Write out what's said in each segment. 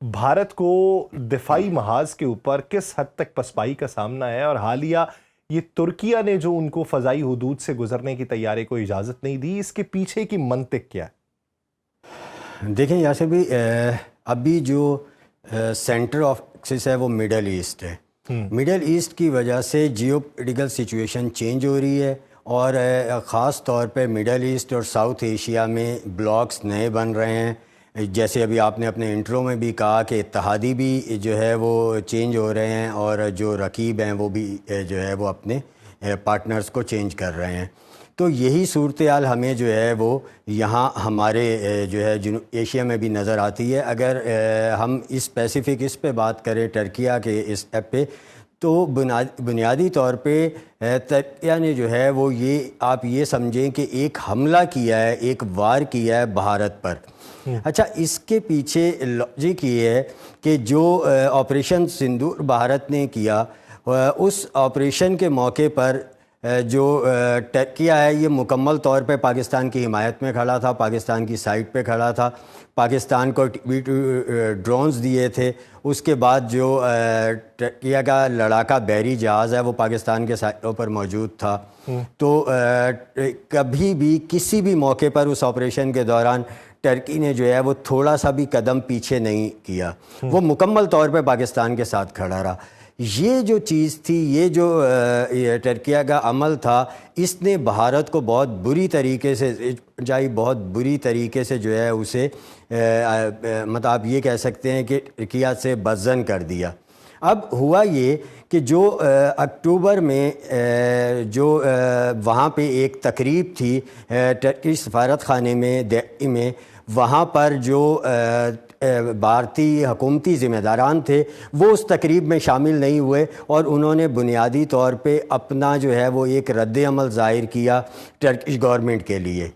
بھارت کو دفاعی محاذ کے اوپر کس حد تک پسپائی کا سامنا ہے، اور حالیہ یہ ترکیہ نے جو ان کو فضائی حدود سے گزرنے کی تیاری کو اجازت نہیں دی، اس کے پیچھے کی منطق کیا ہے؟ دیکھیں یاسر بھی ابھی جو سینٹر آف ایکسس ہے وہ مڈل ایسٹ ہے. مڈل ایسٹ کی وجہ سے جیو پولیٹیکل سچویشن چینج ہو رہی ہے، اور خاص طور پہ مڈل ایسٹ اور ساؤتھ ایشیا میں بلاکس نئے بن رہے ہیں. جیسے ابھی آپ نے اپنے انٹرو میں بھی کہا کہ اتحادی بھی جو ہے وہ چینج ہو رہے ہیں، اور جو رقیب ہیں وہ بھی جو ہے وہ اپنے پارٹنرز کو چینج کر رہے ہیں. تو یہی صورتحال ہمیں جو ہے وہ یہاں ہمارے جو ہے جنوب ایشیا میں بھی نظر آتی ہے. اگر ہم اسپیسیفک اس پہ بات کریں ٹرکیہ کے اس ایپ پہ، تو بنیادی طور پہ ترکیہ نے جو ہے وہ آپ یہ سمجھیں کہ ایک حملہ کیا ہے، ایک وار کیا ہے بھارت پر. اچھا، اس کے پیچھے لاجک یہ ہے کہ جو آپریشن سندور بھارت نے کیا، اس آپریشن کے موقع پر جو ٹرکیہ ہے یہ مکمل طور پہ پاکستان کی حمایت میں کھڑا تھا، پاکستان کی سائٹ پہ کھڑا تھا، پاکستان کو ڈرونز دیے تھے. اس کے بعد جو ٹرکیہ کا لڑاکا بحری جہاز ہے وہ پاکستان کے ساحلوں پر موجود تھا. تو کبھی بھی کسی بھی موقع پر اس آپریشن کے دوران ٹرکی نے جو ہے وہ تھوڑا سا بھی قدم پیچھے نہیں کیا، وہ مکمل طور پہ پاکستان کے ساتھ کھڑا رہا. یہ جو چیز تھی، یہ جو ٹرکیہ کا عمل تھا، اس نے بھارت کو بہت بری طریقے سے بہت بری طریقے سے جو ہے اسے مطلب آپ یہ کہہ سکتے ہیں کہ ٹرکیہ سے بدظن کر دیا. اب ہوا یہ کہ جو اکتوبر میں جو وہاں پہ ایک تقریب تھی ٹرکی سفارت خانے میں دہلی میں، وہاں پر جو بھارتی حکومتی ذمہ داران تھے وہ اس تقریب میں شامل نہیں ہوئے، اور انہوں نے بنیادی طور پہ اپنا جو ہے وہ ایک رد عمل ظاہر کیا ٹرکش گورنمنٹ کے لیے.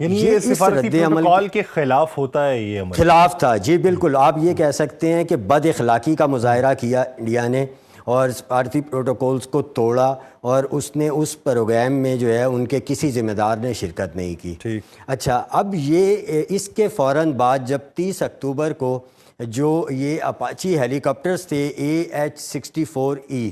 یعنی یہ سفارتی پروٹوکول کے خلاف ہوتا ہے، یہ عمل خلاف تھا. جی بالکل، آپ یہ کہہ سکتے ہیں کہ بد اخلاقی کا مظاہرہ کیا انڈیا نے، اور سفارتی پروٹوکولز کو توڑا، اور اس نے اس پروگرام میں جو ہے ان کے کسی ذمہ دار نے شرکت نہیں کی. اچھا، اب یہ اس کے فوراً بعد جب 30 اکتوبر کو جو یہ اپاچی ہیلی کاپٹرز تھے AH-64E،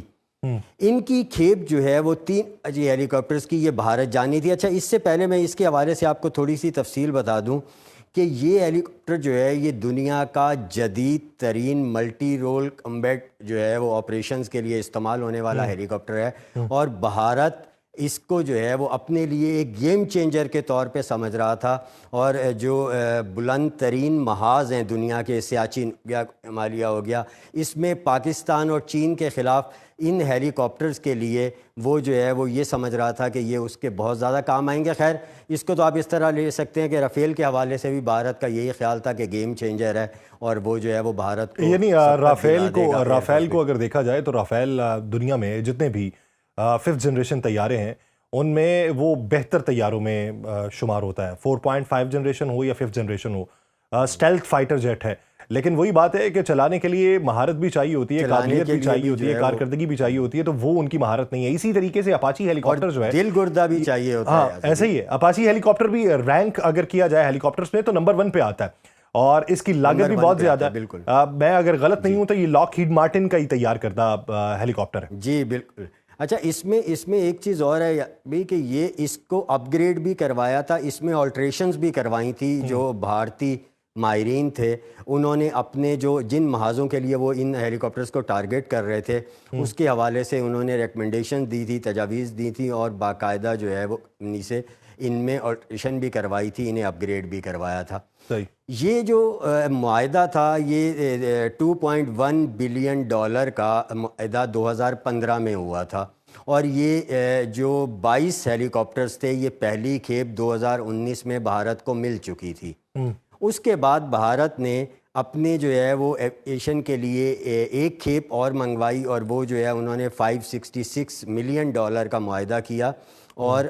ان کی کھیپ جو ہے وہ 3 اپاچی ہیلی کاپٹرز کی یہ بھارت جانی تھی. اچھا، اس سے پہلے میں اس کے حوالے سے آپ کو تھوڑی سی تفصیل بتا دوں کہ یہ ہیلی کاپٹر جو ہے یہ دنیا کا جدید ترین ملٹی رول کمبیٹ جو ہے وہ آپریشنز کے لیے استعمال ہونے والا ہیلی کاپٹر ہے، اور بھارت اس کو جو ہے وہ اپنے لیے ایک گیم چینجر کے طور پہ سمجھ رہا تھا. اور جو بلند ترین محاذ ہیں دنیا کے، سیاچن یا ہمالیہ ہو گیا، اس میں پاکستان اور چین کے خلاف ان ہیلی کاپٹرز کے لیے وہ جو ہے وہ یہ سمجھ رہا تھا کہ یہ اس کے بہت زیادہ کام آئیں گے. خیر، اس کو تو آپ اس طرح لے سکتے ہیں کہ رافیل کے حوالے سے بھی بھارت کا یہی خیال تھا کہ گیم چینجر ہے، اور وہ جو ہے وہ بھارت کو یعنی رافیل کو اگر دیکھا جائے تو رافیل دنیا میں جتنے بھی 5th جنریشن طیارے ہیں ان میں وہ بہتر طیاروں میں شمار ہوتا ہے، 4.5 جنریشن ہو یا 5th جنریشن ہو. اسٹیلتھ فائٹر جیٹ ہے، لیکن وہی بات ہے کہ چلانے کے لیے مہارت بھی چاہیے ہوتی ہے، قابلیت بھی چاہیے ہوتی ہے، کارکردگی بھی چاہیے ہوتی ہے، تو وہ ان کی مہارت نہیں ہے. اسی طریقے سے اپاچی ہیلی کاپٹر جو ہے، دل گردہ بھی چاہیے ہوتا ہے. ایسے ہی ہے. اپاچی ہیلی کاپٹر بھی رینک اگر کیا جائے ہیلی کاپٹرز میں تو نمبر 1 پہ آتا ہے، اور اس کی لاگت بھی بہت زیادہ ہے. بالکل، میں اگر غلط نہیں ہوں تو یہ لاک ہیڈ مارٹن کا ہی تیار کردہ ہیلی کاپٹر ہے. جی بالکل. اچھا، اس میں ایک چیز اور ہے بھی کہ یہ اس کو اپ گریڈ بھی کروایا تھا، اس میں آلٹریشنز بھی کروائی تھی. جو بھارتی ماہرین تھے انہوں نے اپنے جن محاذوں کے لیے وہ ان ہیلی کاپٹرز کو ٹارگیٹ کر رہے تھے اس کے حوالے سے انہوں نے ریکمنڈیشن دی تھی، تجاویز دی تھی، اور باقاعدہ جو ہے وہ انہی سے ان میں آلٹریشن بھی کروائی تھی، انہیں اپ گریڈ بھی کروایا تھا. یہ جو معاہدہ تھا یہ $2.1 بلین کا معاہدہ 2015 میں ہوا تھا، اور یہ جو 22 ہیلی کاپٹرز تھے یہ پہلی کھیپ 2019 میں بھارت کو مل چکی تھی. اس کے بعد بھارت نے اپنے جو ہے وہ ایویشن کے لیے ایک کھیپ اور منگوائی، اور وہ جو ہے انہوں نے $566 ملین کا معاہدہ کیا، اور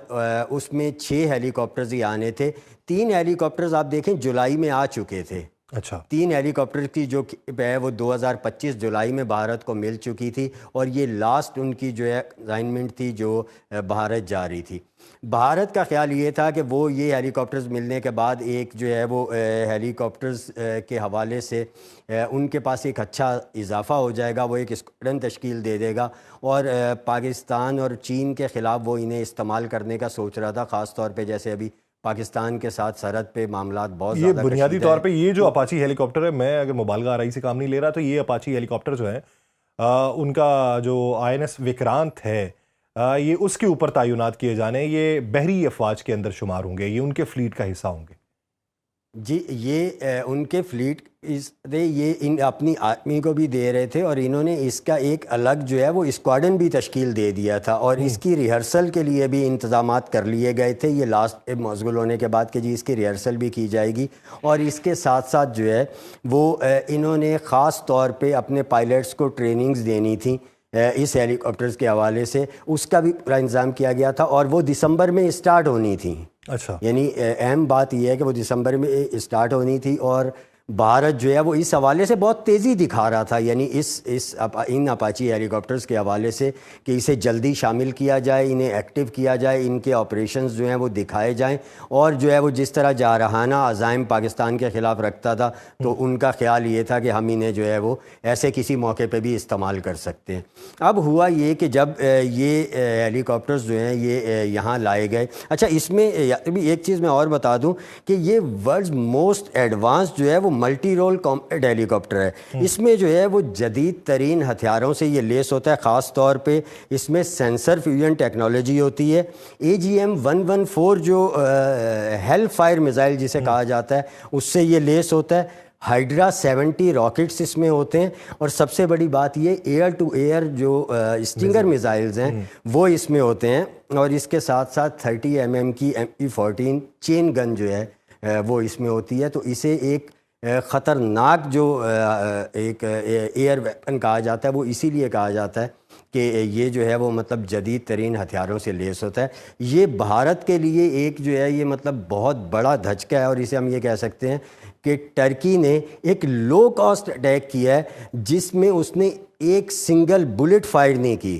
اس میں 6 ہیلی کاپٹرز ہی آنے تھے. 3 ہیلی کاپٹرز آپ دیکھیں جولائی میں آ چکے تھے. اچھا 3 ہیلی کاپٹر کی جو ہے وہ 2025 جولائی میں بھارت کو مل چکی تھی، اور یہ لاسٹ ان کی جو ہے اسائنمنٹ تھی جو بھارت جا رہی تھی۔ بھارت کا خیال یہ تھا کہ وہ یہ ہیلی کاپٹرز ملنے کے بعد ایک جو ہے وہ ہیلی کاپٹرز کے حوالے سے ان کے پاس ایک اچھا اضافہ ہو جائے گا، وہ ایک اسکواڈرن تشکیل دے دے گا، اور پاکستان اور چین کے خلاف وہ انہیں استعمال کرنے کا سوچ رہا تھا، خاص طور پہ جیسے ابھی پاکستان کے ساتھ سرحد پہ معاملات بہت یہ زیادہ بنیادی کشیدہ طور ہیں۔ پہ یہ جو اپاچی ہیلی کاپٹر ہے، میں اگر مبالغہ آرائی سے کام نہیں لے رہا تو یہ اپاچی ہیلی کاپٹر جو ہے ان کا جو INS وکرانت ہے، یہ اس کے اوپر تعینات کیے جانے، یہ بحری افواج کے اندر شمار ہوں گے، یہ ان کے فلیٹ کا حصہ ہوں گے؟ جی یہ ان کے فلیٹ یہ ان اپنی آرمی کو بھی دے رہے تھے، اور انہوں نے اس کا ایک الگ جو ہے وہ اسکواڈن بھی تشکیل دے دیا تھا، اور اس کی ریہرسل کے لیے بھی انتظامات کر لیے گئے تھے یہ لاسٹ مشغول ہونے کے بعد کہ جی اس کی ریہرسل بھی کی جائے گی، اور اس کے ساتھ ساتھ جو ہے وہ انہوں نے خاص طور پہ اپنے پائلٹس کو ٹریننگز دینی تھیں اس ہیلی کاپٹرز کے حوالے سے، اس کا بھی پورا انتظام کیا گیا تھا، اور وہ دسمبر میں اسٹارٹ ہونی تھیں۔ اچھا یعنی اہم بات یہ ہے کہ وہ دسمبر میں اسٹارٹ ہونی تھی، اور بھارت جو ہے وہ اس حوالے سے بہت تیزی دکھا رہا تھا، یعنی ان اپاچی ہیلی کاپٹرز کے حوالے سے کہ اسے جلدی شامل کیا جائے، انہیں ایکٹیو کیا جائے، ان کے آپریشنز جو ہیں وہ دکھائے جائیں، اور جو ہے وہ جس طرح جارحانہ عزائم پاکستان کے خلاف رکھتا تھا تو ان کا خیال یہ تھا کہ ہم انہیں جو ہے وہ ایسے کسی موقع پہ بھی استعمال کر سکتے ہیں۔ اب ہوا یہ کہ جب یہ ہیلی کاپٹرز جو ہیں یہ یہاں لائے گئے، اچھا اس میں بھی ایک چیز میں اور بتا دوں کہ یہ ورلڈز موسٹ ایڈوانس جو ہے وہ ملٹی رول کامبیٹ ہیلی کاپٹر ہے، اس میں جو ہے وہ جدید ترین ہتھیاروں سے یہ لیس ہوتا ہے، خاص طور پہ اس میں سینسر فیوژن ٹیکنالوجی ہوتی ہے، AGM-114 جو ہیل فائر میزائل جسے کہا جاتا ہے اس سے یہ لیس ہوتا ہے، ہائیڈرا 70 راکٹس اس میں ہوتے ہیں، اور سب سے بڑی بات یہ ایئر ٹو ایئر جو اسٹنگر میزائلز ہیں وہ اس میں ہوتے ہیں، اور اس کے ساتھ ساتھ 30 mm کی MP-14 چین گن جو ہے وہ اس میں ہوتی ہے، تو اسے ایک خطرناک جو ایک ایئر ویپن کہا جاتا ہے، وہ اسی لیے کہا جاتا ہے کہ یہ جو ہے وہ مطلب جدید ترین ہتھیاروں سے لیس ہوتا ہے۔ یہ بھارت کے لیے ایک جو ہے یہ مطلب بہت بڑا دھچکا ہے، اور اسے ہم یہ کہہ سکتے ہیں کہ ٹرکی نے ایک لو کاسٹ اٹیک کیا ہے جس میں اس نے ایک سنگل بلٹ فائر نہیں کی،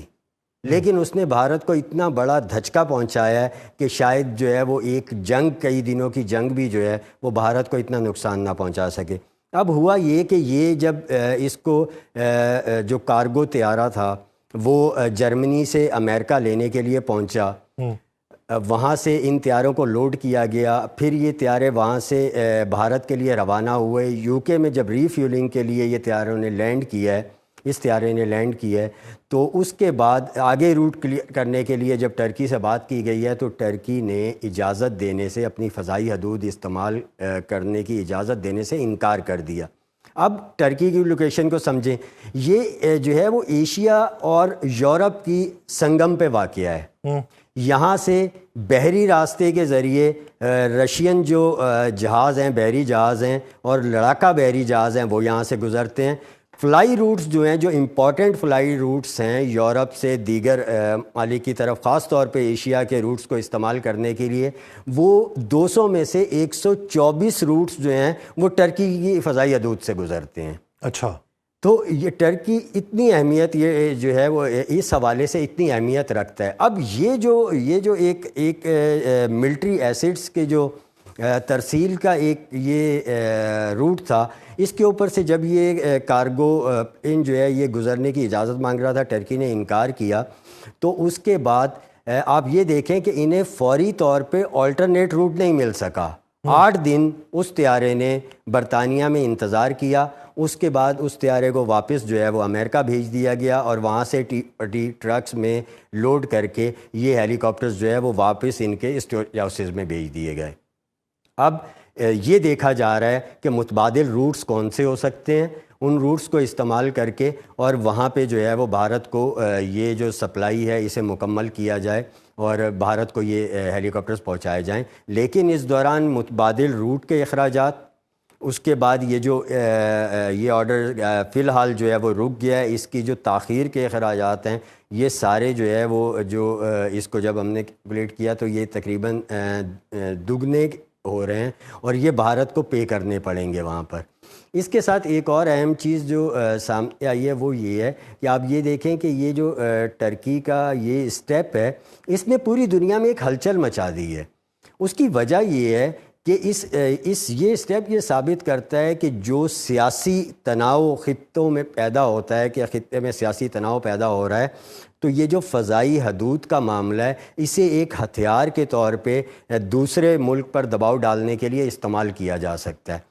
لیکن اس نے بھارت کو اتنا بڑا دھچکا پہنچایا ہے کہ شاید جو ہے وہ ایک جنگ، کئی دنوں کی جنگ بھی جو ہے وہ بھارت کو اتنا نقصان نہ پہنچا سکے۔ اب ہوا یہ کہ یہ جب اس کو جو کارگو طیارہ تھا وہ جرمنی سے امریکہ لینے کے لیے پہنچا، وہاں سے ان طیاروں کو لوڈ کیا گیا، پھر یہ طیارے وہاں سے بھارت کے لیے روانہ ہوئے، UK میں جب ری فیولنگ کے لیے یہ طیاروں نے لینڈ کیا ہے، اس طیارے نے لینڈ کیا ہے، تو اس کے بعد آگے روٹ کلیئر کرنے کے لیے جب ٹرکی سے بات کی گئی ہے تو ٹرکی نے اجازت دینے سے، اپنی فضائی حدود استعمال کرنے کی اجازت دینے سے انکار کر دیا۔ اب ٹرکی کی لوکیشن کو سمجھیں، یہ جو ہے وہ ایشیا اور یورپ کی سنگم پہ واقع ہے، یہاں سے بحری راستے کے ذریعے رشین جو جہاز ہیں، بحری جہاز ہیں اور لڑاکا بحری جہاز ہیں وہ یہاں سے گزرتے ہیں۔ فلائی روٹس جو ہیں، جو امپورٹنٹ فلائی روٹس ہیں یورپ سے دیگر ممالک کی طرف، خاص طور پہ ایشیا کے روٹس کو استعمال کرنے کے لیے، وہ 200 میں سے 124 روٹس جو ہیں وہ ٹرکی کی فضائی حدود سے گزرتے ہیں۔ اچھا، تو یہ ٹرکی اتنی اہمیت یہ جو ہے وہ اس حوالے سے اتنی اہمیت رکھتا ہے۔ اب یہ جو ایک ملٹری ایسٹس کے جو ترسیل کا ایک یہ روٹ تھا، اس کے اوپر سے جب یہ کارگو ان جو ہے یہ گزرنے کی اجازت مانگ رہا تھا، ٹرکی نے انکار کیا، تو اس کے بعد آپ یہ دیکھیں کہ انہیں فوری طور پہ آلٹرنیٹ روٹ نہیں مل سکا۔ 8 دن اس طیارے نے برطانیہ میں انتظار کیا، اس کے بعد اس طیارے کو واپس جو ہے وہ امریکہ بھیج دیا گیا، اور وہاں سے ٹرکس میں لوڈ کر کے یہ ہیلی کاپٹرز جو ہے وہ واپس ان کے اسٹوریج ہاؤسز میں بھیج دیے گئے۔ اب یہ دیکھا جا رہا ہے کہ متبادل روٹس کون سے ہو سکتے ہیں، ان روٹس کو استعمال کر کے اور وہاں پہ جو ہے وہ بھارت کو یہ جو سپلائی ہے اسے مکمل کیا جائے اور بھارت کو یہ ہیلی کاپٹرز پہنچائے جائیں۔ لیکن اس دوران متبادل روٹ کے اخراجات، اس کے بعد یہ جو یہ آرڈر فی الحال جو ہے وہ رک گیا ہے، اس کی جو تاخیر کے اخراجات ہیں، یہ سارے جو ہے وہ جو اس کو جب ہم نے کیلکولیٹ کیا تو یہ تقریباً دگنے ہو رہے ہیں اور یہ بھارت کو پے کرنے پڑیں گے وہاں پر۔ اس کے ساتھ ایک اور اہم چیز جو سامنے آئی ہے وہ یہ ہے کہ آپ یہ دیکھیں کہ یہ جو ٹرکی کا یہ اسٹیپ ہے، اس نے پوری دنیا میں ایک ہلچل مچا دی ہے۔ اس کی وجہ یہ ہے کہ یہ اسٹیپ یہ ثابت کرتا ہے کہ جو سیاسی تناؤ خطوں میں پیدا ہوتا ہے، کہ خطے میں سیاسی تناؤ پیدا ہو رہا ہے، تو یہ جو فضائی حدود کا معاملہ ہے اسے ایک ہتھیار کے طور پہ دوسرے ملک پر دباؤ ڈالنے کے لیے استعمال کیا جا سکتا ہے۔